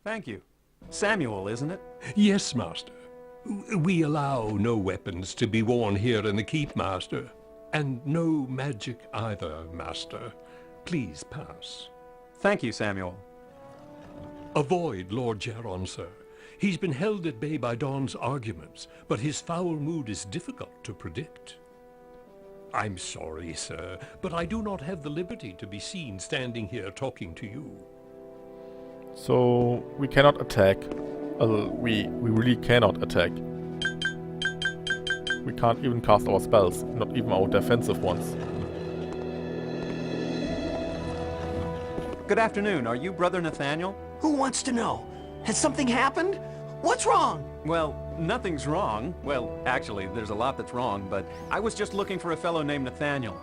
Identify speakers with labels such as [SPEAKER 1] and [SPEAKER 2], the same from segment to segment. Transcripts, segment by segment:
[SPEAKER 1] Thank you. Samuel, isn't it?
[SPEAKER 2] Yes, Master. We allow no weapons to be worn here in the keep, Master. And no magic either, Master. Please pass.
[SPEAKER 1] Thank you, Samuel.
[SPEAKER 2] Avoid Lord Geron, sir. He's been held at bay by Dawn's arguments, but his foul mood is difficult to predict. I'm sorry, sir, but I do not have the liberty to be seen standing here talking to you.
[SPEAKER 3] So we cannot attack. We really cannot attack. We can't even cast our spells, not even our defensive ones.
[SPEAKER 1] Good afternoon. Are you Brother Nathaniel?
[SPEAKER 4] Who wants to know? Has something happened? What's wrong?
[SPEAKER 1] Well, nothing's wrong. Well, actually, there's a lot that's wrong, but I was just looking for a fellow named Nathaniel.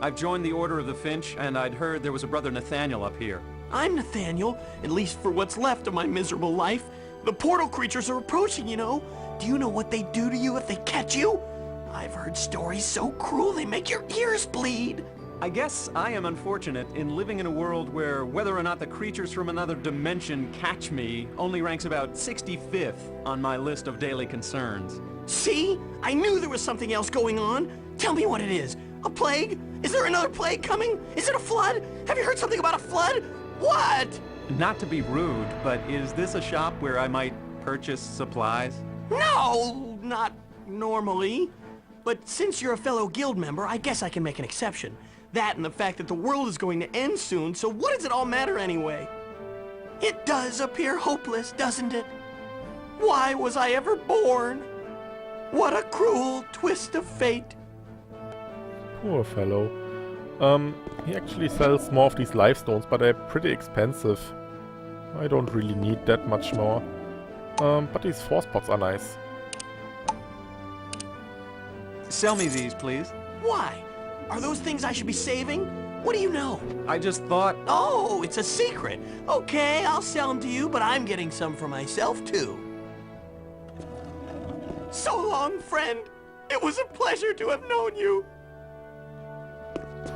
[SPEAKER 1] I've joined the Order of the Finch, and I'd heard there was a Brother Nathaniel up here.
[SPEAKER 4] I'm Nathaniel, at least for what's left of my miserable life. The portal creatures are approaching, you know. Do you know what they do to you if they catch you? I've heard stories so cruel they make your ears bleed.
[SPEAKER 1] I guess I am unfortunate in living in a world where whether or not the creatures from another dimension catch me only ranks about 65th on my list of daily concerns.
[SPEAKER 4] See? I knew there was something else going on. Tell me what it is. A plague? Is there another plague coming? Is it a flood? Have you heard something about a flood? What?
[SPEAKER 1] Not to be rude, but is this a shop where I might purchase supplies?
[SPEAKER 4] No, not normally. But since you're a fellow guild member, I guess I can make an exception. That and the fact that the world is going to end soon, so what does it all matter anyway? It does appear hopeless, doesn't it? Why was I ever born? What a cruel twist of fate.
[SPEAKER 3] Poor fellow. He actually sells more of these life stones, but they're pretty expensive. I don't really need that much more. But these force pots are nice.
[SPEAKER 1] Sell me these, please.
[SPEAKER 4] Why? Are those things I should be saving? What do you know?
[SPEAKER 1] I just thought...
[SPEAKER 4] Oh, it's a secret. Okay, I'll sell them to you, but I'm getting some for myself, too. So long, friend. It was a pleasure to have known you.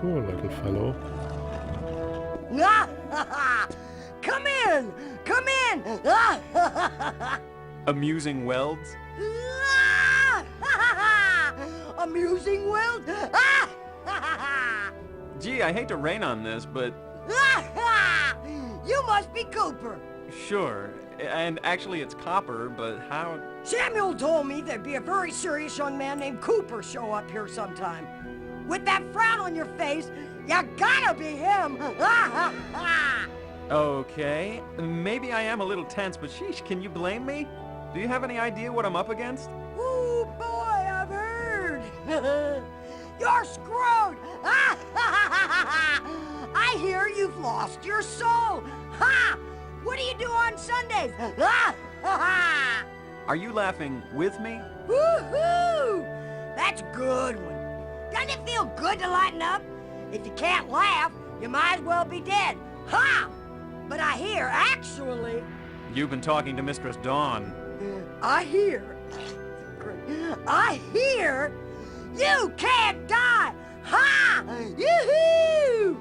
[SPEAKER 3] Poor little fellow.
[SPEAKER 5] Come in! Come in!
[SPEAKER 1] Amusing welds?
[SPEAKER 5] Amusing world!
[SPEAKER 1] Gee, I hate to rain on this, but...
[SPEAKER 5] You must be Cooper.
[SPEAKER 1] Sure. And actually it's copper, but how...
[SPEAKER 5] Samuel told me there'd be a very serious young man named Cooper show up here sometime. With that frown on your face, you gotta be him!
[SPEAKER 1] Okay. Maybe I am a little tense, but sheesh, can you blame me? Do you have any idea what I'm up against?
[SPEAKER 5] Ooh, boy, I've heard! You're screwed! I hear you've lost your soul! Ha! What do you do on Sundays?
[SPEAKER 1] Are you laughing with me?
[SPEAKER 5] Woo-hoo! That's a good one. Doesn't it feel good to lighten up? If you can't laugh, you might as well be dead. Ha! But I hear, actually...
[SPEAKER 1] You've been talking to Mistress Dawn.
[SPEAKER 5] I hear you can't die! Ha! Yoo-hoo!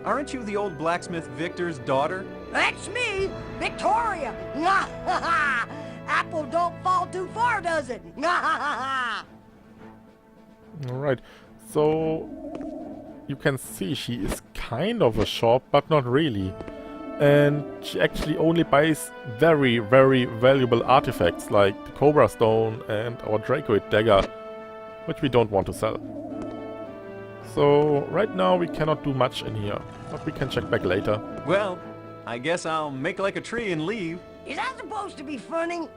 [SPEAKER 1] Aren't you the old blacksmith Victor's daughter?
[SPEAKER 5] That's me, Victoria! Apple don't fall too far, does it?
[SPEAKER 3] Alright, so you can see she is kind of a shop, but not really. And she actually only buys very, very valuable artifacts like the Cobra Stone and our Dracoid Dagger, which we don't want to sell. So right now we cannot do much in here, but we can check back later.
[SPEAKER 1] Well, I guess I'll make like a tree and leave.
[SPEAKER 5] Is that supposed to be funny?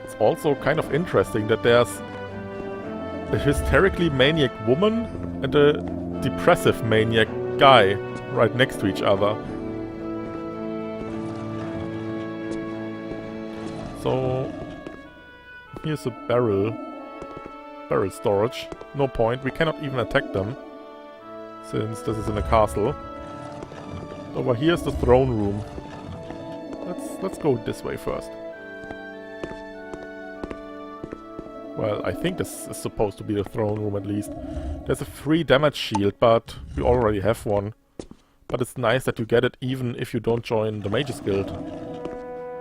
[SPEAKER 3] It's also kind of interesting that there's a hysterically maniac woman and a depressive maniac guy right next to each other. So here's a barrel storage. No point, we cannot even attack them since this is in a castle. Over here's the throne room. Let's go this way first. Well, I think this is supposed to be the throne room at least. There's a free damage shield, but we already have one. but it's nice that you get it even if you don't join the Mages Guild.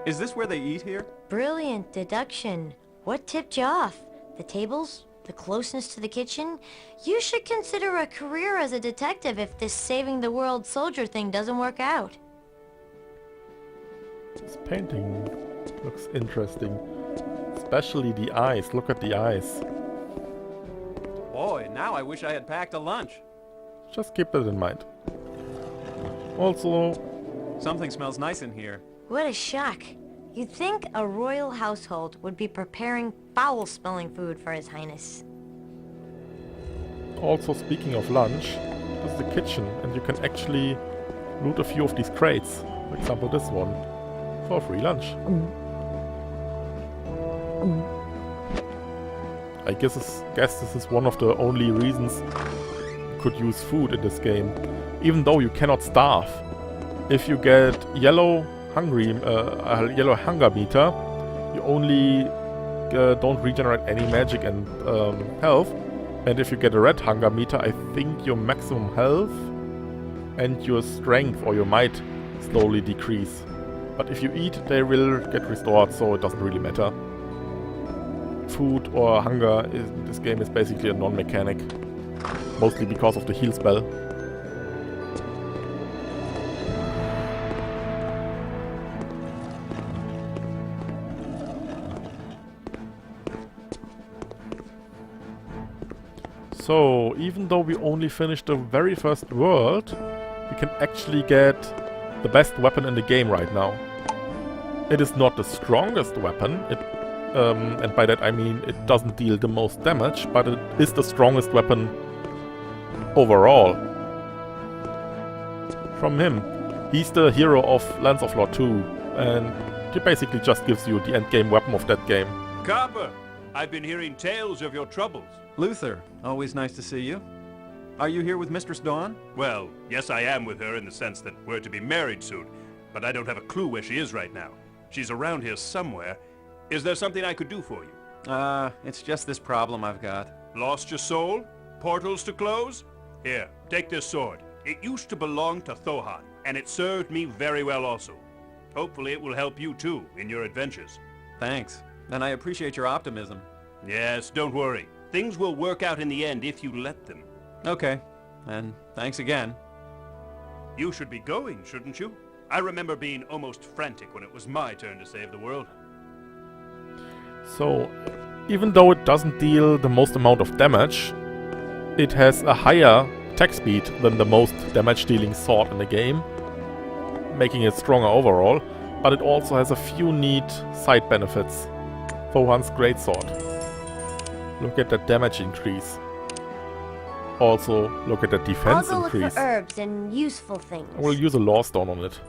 [SPEAKER 1] Is this where they eat here?
[SPEAKER 6] Brilliant deduction. What tipped you off? The tables? The closeness to the kitchen? You should consider a career as a detective if this saving the world soldier thing doesn't work out.
[SPEAKER 3] This painting looks interesting. Especially the eyes. Look at the eyes.
[SPEAKER 1] Boy, now I wish I had packed a lunch.
[SPEAKER 3] Just keep that in mind. Also,
[SPEAKER 1] Something smells nice in here.
[SPEAKER 6] What a shock. You'd think a royal household would be preparing foul-smelling food for His Highness.
[SPEAKER 3] also speaking of lunch, this is the kitchen, and you can actually loot a few of these crates. For example, this one, for free lunch. I guess this is one of the only reasons you could use food in this game, even though you cannot starve. If you get yellow yellow hunger meter, you only don't regenerate any magic and health. And if you get a red hunger meter, I think your maximum health and your strength or your might slowly decrease. But if you eat, they will get restored, so it doesn't really matter. Food or hunger in this game is basically a non-mechanic, mostly because of the heal spell. So, even though we only finished the very first world, we can actually get the best weapon in the game right now. It is not the strongest weapon, and by that I mean it doesn't deal the most damage, but it is the strongest weapon overall. From him. He's the hero of Lance of Lore 2, and he basically just gives you the endgame weapon of that game.
[SPEAKER 7] Copper, I've been hearing tales of your troubles.
[SPEAKER 1] Luther, always nice to see you. Are you here with Mistress Dawn?
[SPEAKER 7] Well, yes, I am with her in the sense that we're to be married soon, but I don't have a clue where she is right now. She's around here somewhere. Is there something I could do for you?
[SPEAKER 1] It's just this problem I've got.
[SPEAKER 7] Lost your soul? Portals to close? Here, take this sword. It used to belong to Thohan, and it served me very well also. Hopefully it will help you too in your adventures.
[SPEAKER 1] Thanks. And I appreciate your optimism.
[SPEAKER 7] Yes, don't worry. Things will work out in the end if you let them.
[SPEAKER 1] Okay. And thanks again.
[SPEAKER 7] You should be going, shouldn't you? I remember being almost frantic when it was my turn to save the world.
[SPEAKER 3] So, even though it doesn't deal the most amount of damage, it has a higher attack speed than the most damage dealing sword in the game, making it stronger overall, but it also has a few neat side benefits. Thohan's greatsword. Look at that damage increase. Also, look at the defense
[SPEAKER 6] I'll go
[SPEAKER 3] increase.
[SPEAKER 6] look for herbs and useful things.
[SPEAKER 3] I will use a Law Stone on it.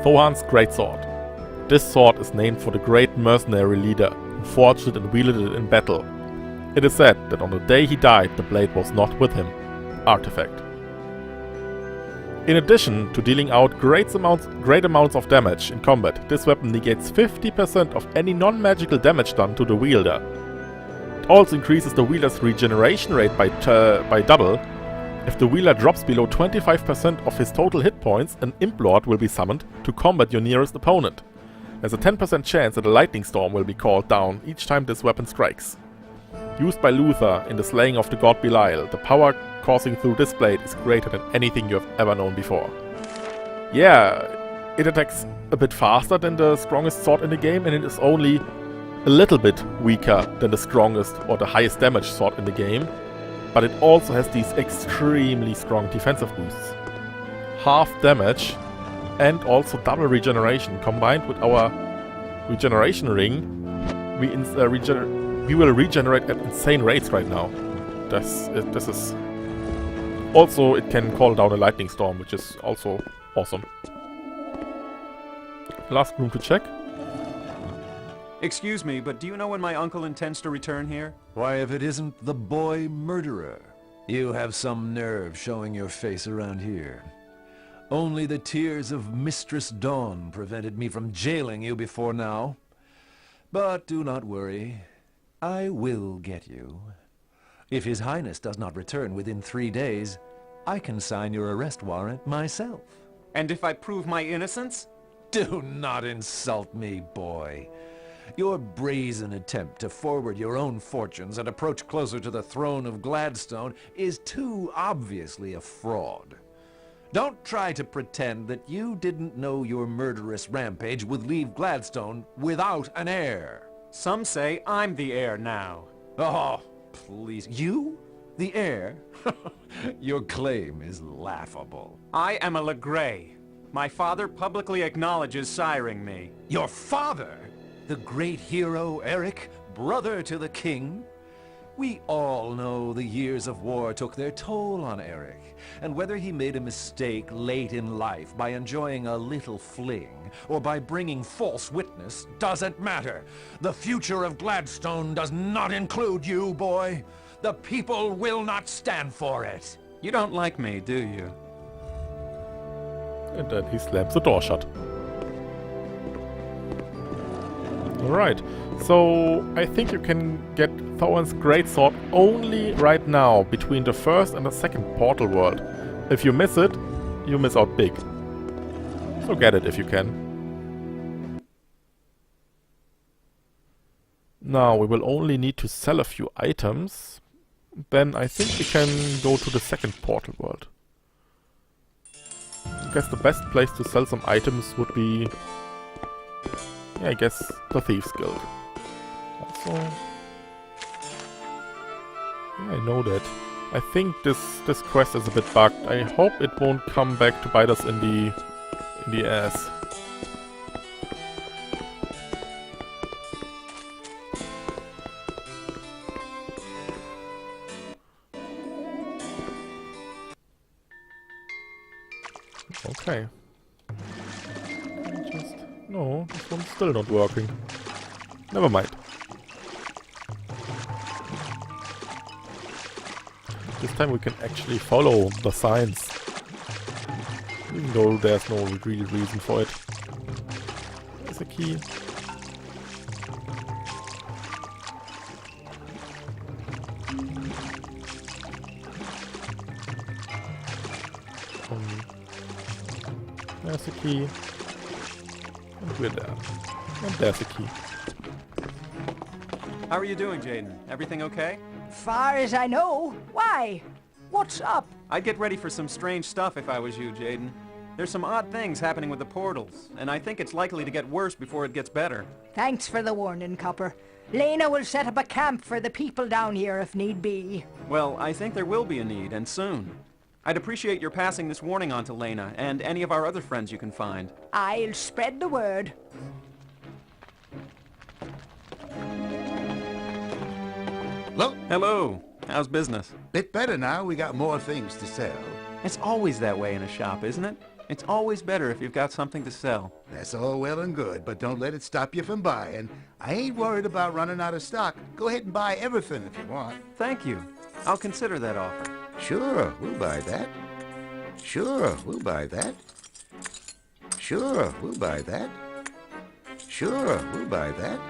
[SPEAKER 3] Thohan's greatsword. This sword is named for the great mercenary leader who forged it and wielded it in battle. It is said that on the day he died, the blade was not with him. Artifact. In addition to dealing out great amounts of damage in combat, this weapon negates 50% of any non-magical damage done to the wielder. It also increases the wielder's regeneration rate by double. If the wielder drops below 25% of his total hit points, an Imp Lord will be summoned to combat your nearest opponent. There's a 10% chance that a lightning storm will be called down each time this weapon strikes. Used by Luther in the slaying of the god Belial, the power coursing through this blade is greater than anything you have ever known before. Yeah, it attacks a bit faster than the strongest sword in the game, and it is only a little bit weaker than the strongest or the highest damage sword in the game, but it also has these extremely strong defensive boosts. Half damage and also double regeneration. Combined with our regeneration ring, we will regenerate at insane rates right now. This is... Also, it can call down a lightning storm, which is also awesome. Last room to check.
[SPEAKER 1] Excuse me, but do you know when my uncle intends to return here?
[SPEAKER 8] Why, if it isn't the boy murderer. You have some nerve showing your face around here. Only the tears of Mistress Dawn prevented me from jailing you before now. But do not worry. I will get you. If His Highness does not return within 3 days, I can sign your arrest warrant myself.
[SPEAKER 1] And if I prove my innocence?
[SPEAKER 8] Do not insult me, boy. Your brazen attempt to forward your own fortunes and approach closer to the throne of Gladstone is too obviously a fraud. Don't try to pretend that you didn't know your murderous rampage would leave Gladstone without an heir.
[SPEAKER 1] Some say I'm the heir now.
[SPEAKER 8] Oh, please. You? The heir? Your claim is laughable.
[SPEAKER 1] I am a Legray. My father publicly acknowledges siring me.
[SPEAKER 8] Your father? The great hero Eric, brother to the king? We all know the years of war took their toll on Eric, and whether he made a mistake late in life by enjoying a little fling, or by bringing false witness, doesn't matter. The future of Gladstone does not include you, boy. The people will not stand for it.
[SPEAKER 1] You don't like me, do you?
[SPEAKER 3] And then he slams the door shut. Alright, so I think you can get Thohan's greatsword only right now between the first and the second portal world. If you miss it, you miss out big. So get it if you can. Now we will only need to sell a few items. Then I think we can go to the second portal world. I guess the best place to sell some items would be... yeah, I guess the Thieves Guild. Also... yeah, I know that. I think this quest is a bit bugged. I hope it won't come back to bite us in the ass. Okay. No, this one's still not working. Never mind. This time we can actually follow the signs. Even though there's no real reason for it. There's a key. There's a key. And we're there. And there's a key.
[SPEAKER 1] How are you doing, Jaden? Everything okay?
[SPEAKER 5] Far as I know. Why? What's up?
[SPEAKER 1] I'd get ready for some strange stuff if I was you, Jaden. There's some odd things happening with the portals, and I think it's likely to get worse before it gets better.
[SPEAKER 5] Thanks for the warning, Copper. Lena will set up a camp for the people down here if need be.
[SPEAKER 1] Well, I think there will be a need, and soon. I'd appreciate your passing this warning on to Lena, and any of our other friends you can find.
[SPEAKER 5] I'll spread the word.
[SPEAKER 9] Hello?
[SPEAKER 1] Hello. How's business?
[SPEAKER 9] Bit better now. We got more things to sell.
[SPEAKER 1] It's always that way in a shop, isn't it? It's always better if you've got something to sell.
[SPEAKER 9] That's all well and good, but don't let it stop you from buying. I ain't worried about running out of stock. Go ahead and buy everything if you want.
[SPEAKER 1] Thank you. I'll consider that offer.
[SPEAKER 9] Sure, we'll buy that. Sure, we'll buy that. Sure, we'll buy that. Sure, we'll buy that.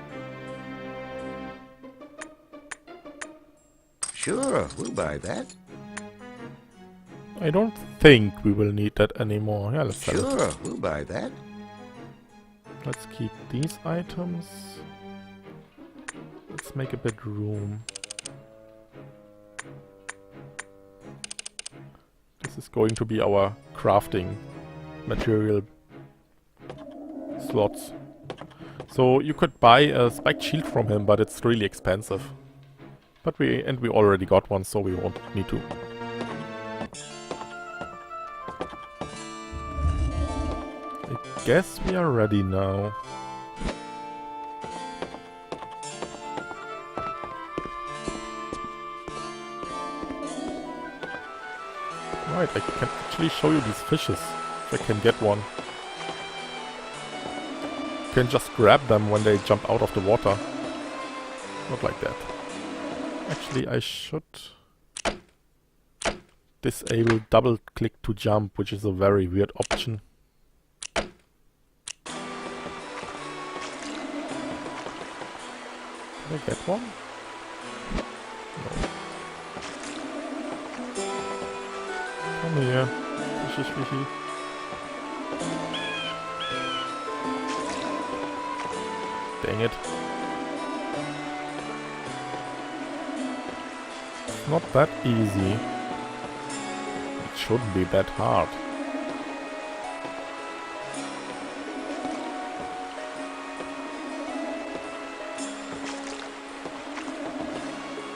[SPEAKER 9] Sure, we'll buy that.
[SPEAKER 3] I don't think we will need that anymore. Yeah, let's sell it.
[SPEAKER 9] Sure, we'll buy that.
[SPEAKER 3] Let's keep these items. Let's make a bit room. This is going to be our crafting material slots. So you could buy a spiked shield from him, but it's really expensive. But we already got one, so we won't need to. I guess we are ready now. Right, I can actually show you these fishes, if I can get one. You can just grab them when they jump out of the water. Not like that. Actually, I should disable double click to jump, which is a very weird option. Can I get one? Come here. Fishy, fishy. Dang it. It's not that easy. It shouldn't be that hard.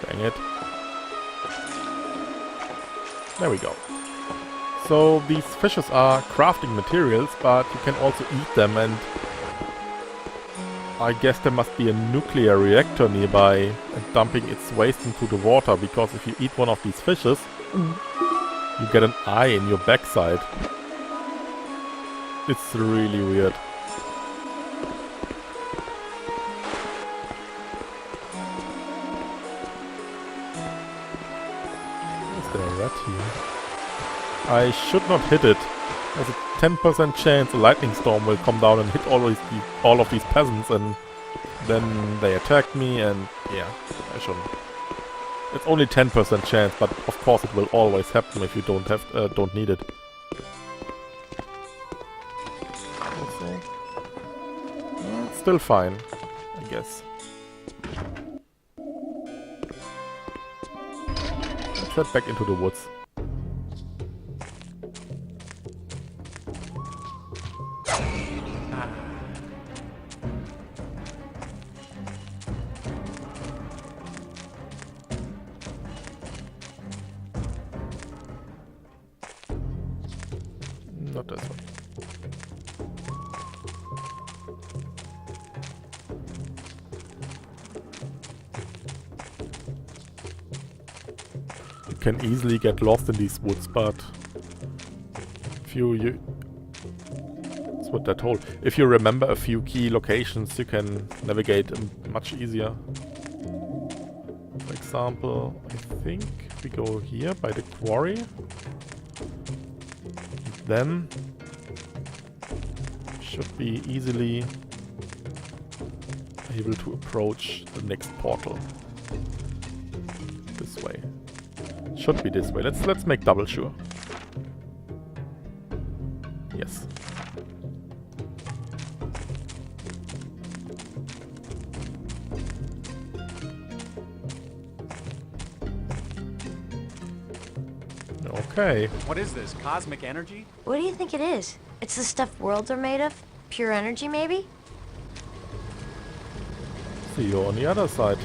[SPEAKER 3] Dang it. There we go. So these fishes are crafting materials, but you can also eat them, and I guess there must be a nuclear reactor nearby and dumping its waste into the water, because if you eat one of these fishes, you get an eye in your backside. It's really weird. Is there a rat here? I should not hit it. There's a 10% chance a lightning storm will come down and hit all of these peasants, and then they attack me, and yeah, I shouldn't. It's only 10% chance, but of course it will always happen if you don't need it. Also, it's still fine, I guess. Let's head back into the woods. Not this one. You can easily get lost in these woods, but if you that's what they're told. If you remember a few key locations, you can navigate much easier. For example, I think we go here by the quarry. Then should be easily able to approach the next portal. This way. Should be this way. Let's make double sure. Yes. Okay.
[SPEAKER 1] What is this, cosmic energy?
[SPEAKER 6] What do you think it is? It's the stuff worlds are made of? Pure energy, maybe?
[SPEAKER 3] See you on the other side.